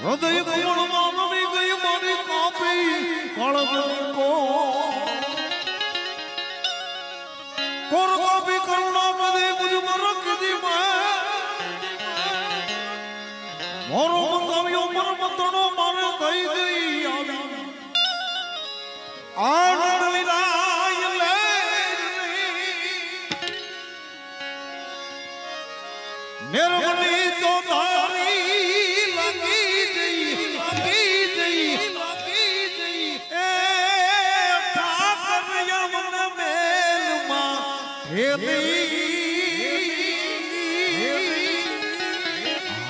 હૃદય કમળમાં નમી ગઈ મારી કાપી કળકો કોર કાપી કરુણા પદે મુજમાં રખ દી મોરો મંગાવ્યો પરમતણો મારે થઈ ગઈ આવી આનંદ વિરાય લે નિર્મલી તો ધારી લગી જઈ એ ઠાકર યમન મેલમાં હેલી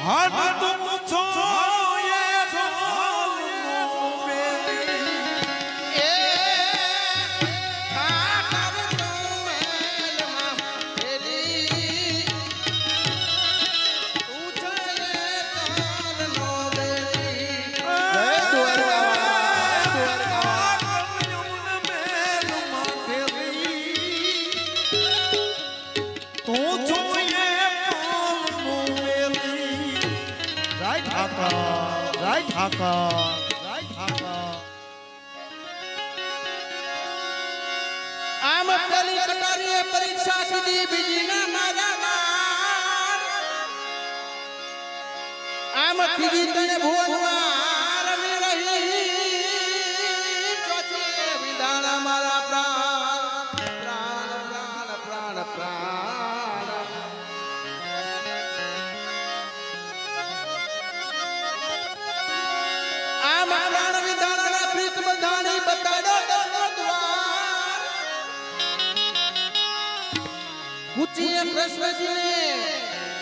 હાથ તુમ છો આમ પેલી કટારીએ પરીક્ષા સીધી બીજી ના મારા આમ ત્રીજી તને ભુવનમાં રમી રહી ચોથી વિધાન મારા પ્રાણ પ્રાણ પ્રાણ પ્રાણ પ્રાણ આમ પ્રાણ વિધાનના પ્રીત બધાની બતાડો પૂછીએ કૃષ્ણજીને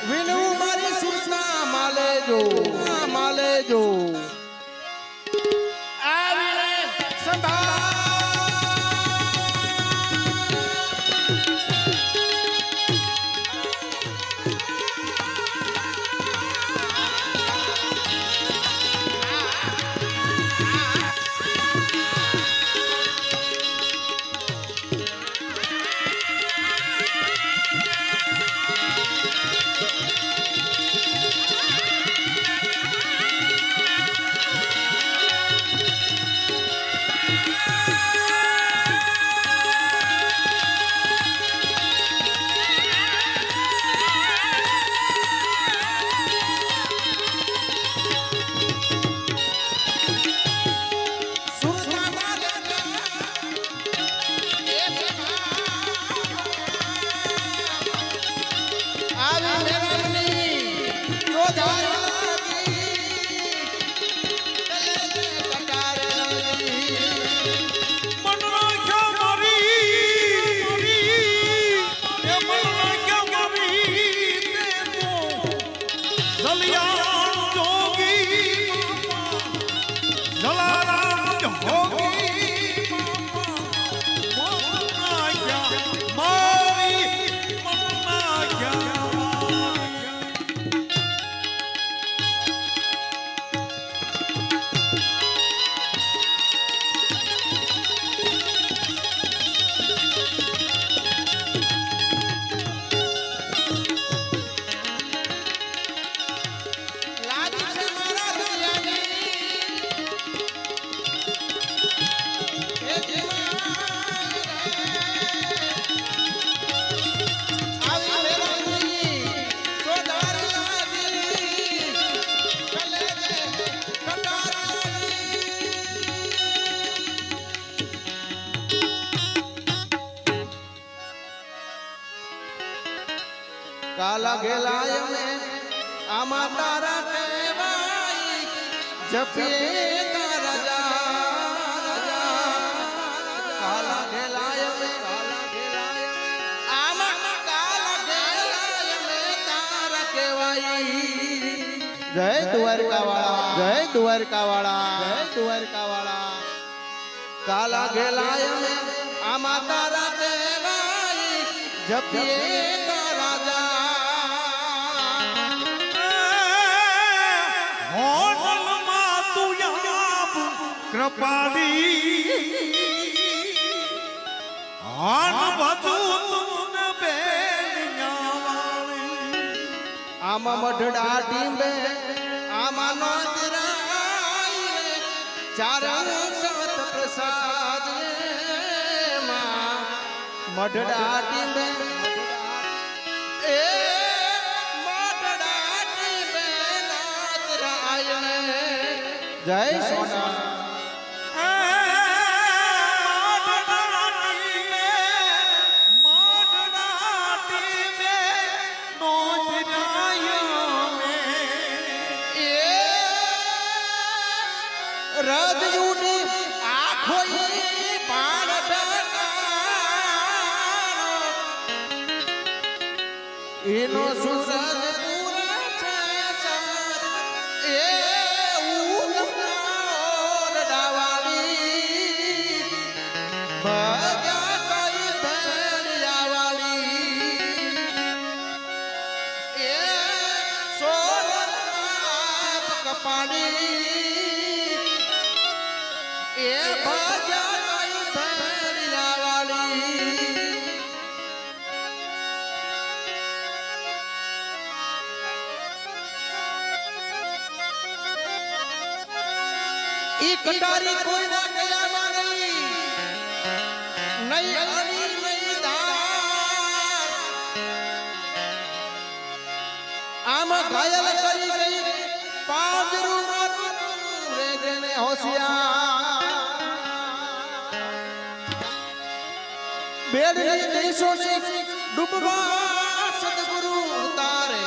વિનવું મારી સૂચના માલે જો આવીને સંભા લાગેલા અમે આમાં તારા કહેવાય જપે તારા જા કાલા ગેલાય અમે આમાં કાલા ગેલાય અમે તારા કહેવાય જય દ્વારકાવાળા જય દ્વારકાવાળા જય દ્વારકાવાળા કાલા ગેલાય અમે આમાં તારા કહેવાય જપે તારા જા હોટલમાં તું યાબ કૃપાલી આન બધું તું બેન્યાવાળી આમાં મઢડા ટીંબે આમાં નોતરાય ચારણ સત પ્રસાદ મઢડા ટીંબે એ મઢડા ટીંબે નોતરાય જય સોના રજયુની આખોઈ પાણ એનો સૂરજ પૂરા છે એ ઉડાવાળી ભજા કઈ ભેળિયાવાળી એ સોલના કપાણી એ ભજા કઈ ભેળિયાવાળી ઈ કટારી કોઈના કયામાં નહીં નહીં અણી નહીં ધાર આમ ઘાયલ કરી ગઈ પાંજરું મારું રે જેને હોશિયાર બેડની દેશોને ડૂબવા સદગુરુ ઉતારે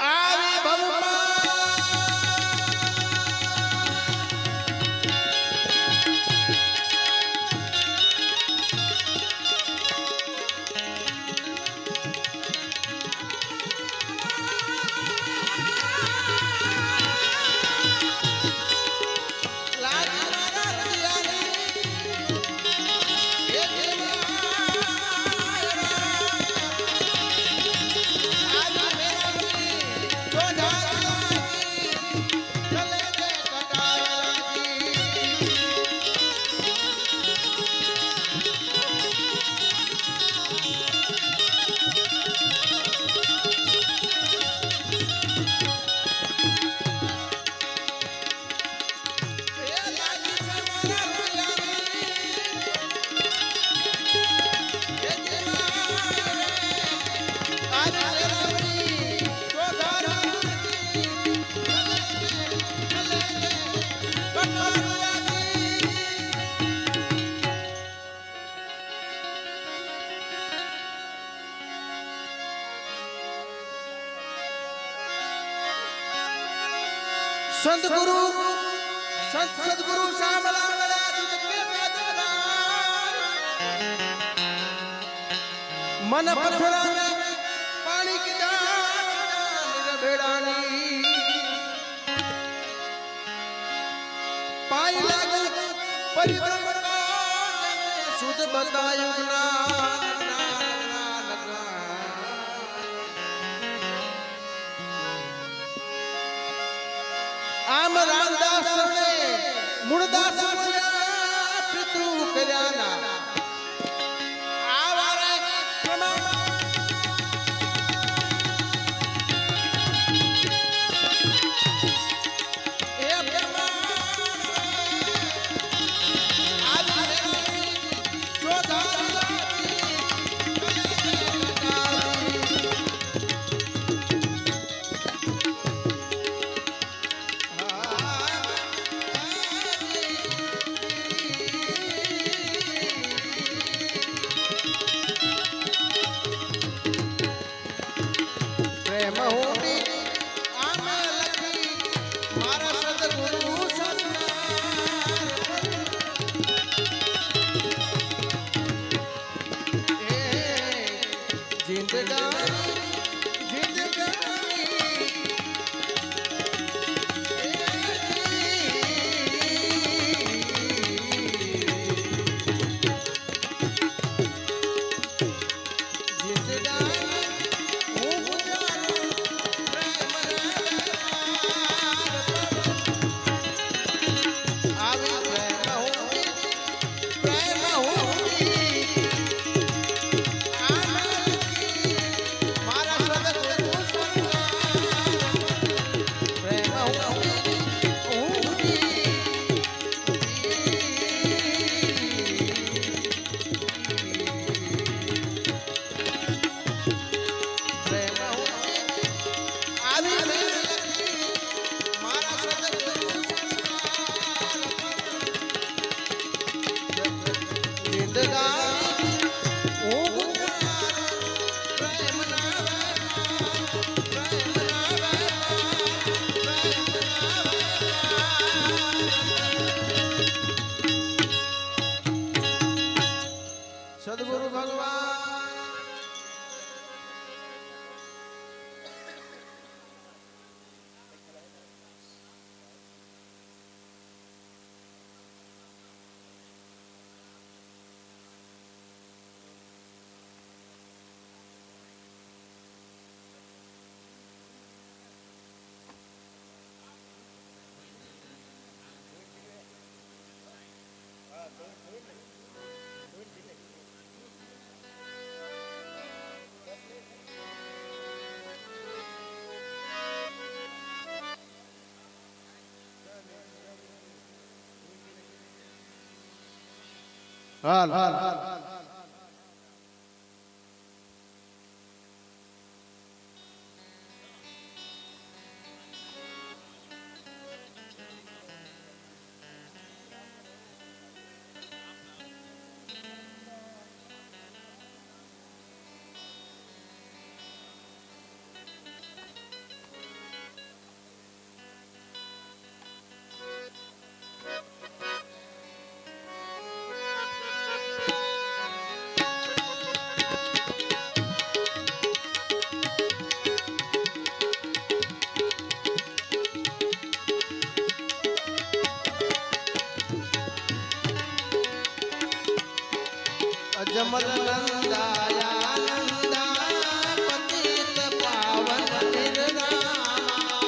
આવી ભવમાં संत गुरु सदगुरु सामला मन पत्थरा में पानी की भेड़ानी पाई लागू परिभ्रम शुद्ध बतायु आम रामदास ने मुरदास पितृ કર્યાના આવારે એ પ્રેમ હોડી આમે લખી મારા સદગુરુ સત્તાર એ જિંદગાની સદગુરુ ભગવાન હાલ અજમલ નંદાયા નંદા પતિત પાવન નિર્નામા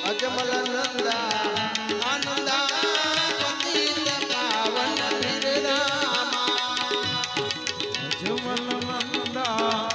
અજમલ નંદા આનંદા પતિત પાવન નિર્નામા અજમલ નંદા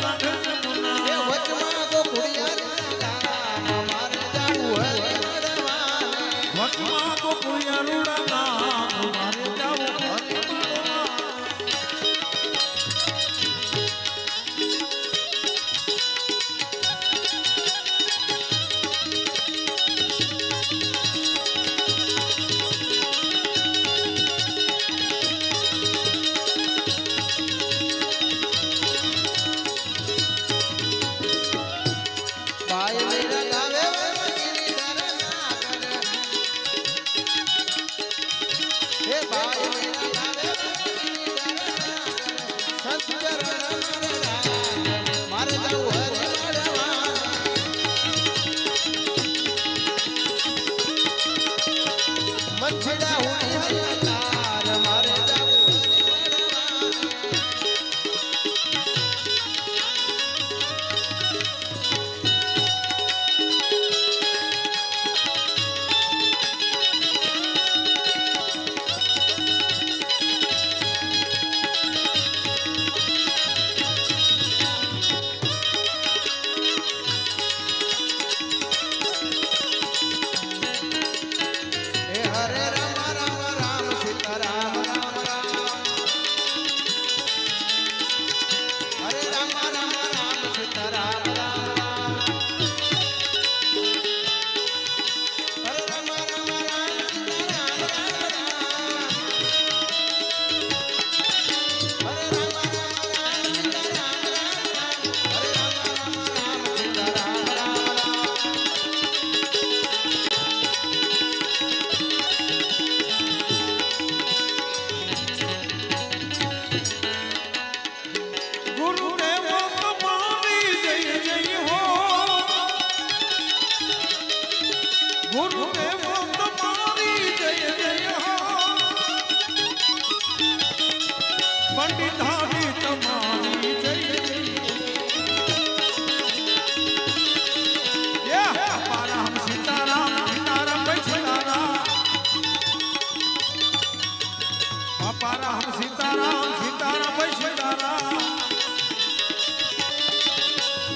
કાંઠે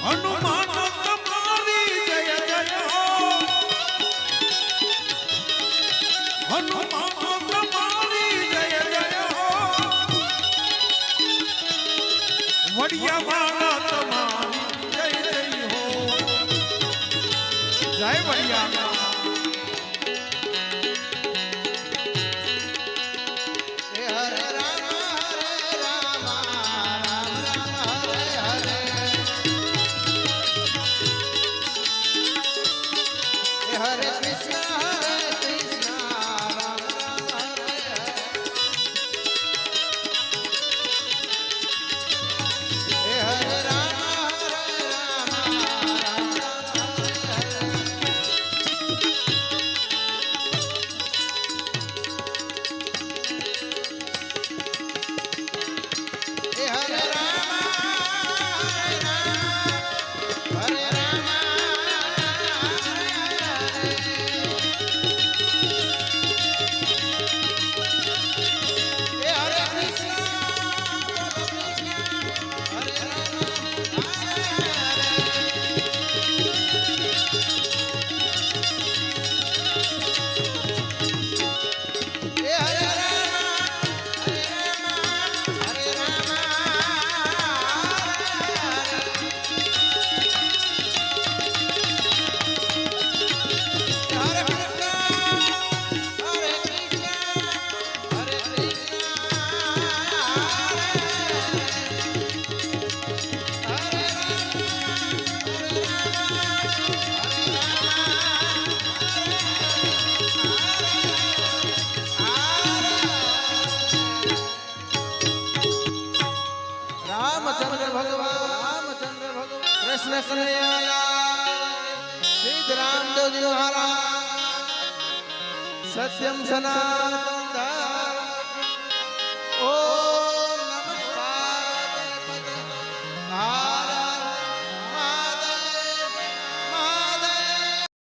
હનુમાન તમારી જય જય હો હનુમાન તમારી જય જય હો વડિયા વાળા તમારી જય જય હો જય Vadia Hare Krishna, Ram Ram, Hare Hare. Hare Rama, Ram Ram, Hare Hare. Hare Rama, Hare Rama. Ramchandra भगवान कृष्ण कन्हैया श्री रामदेव जी महाराज सत्यम सनातन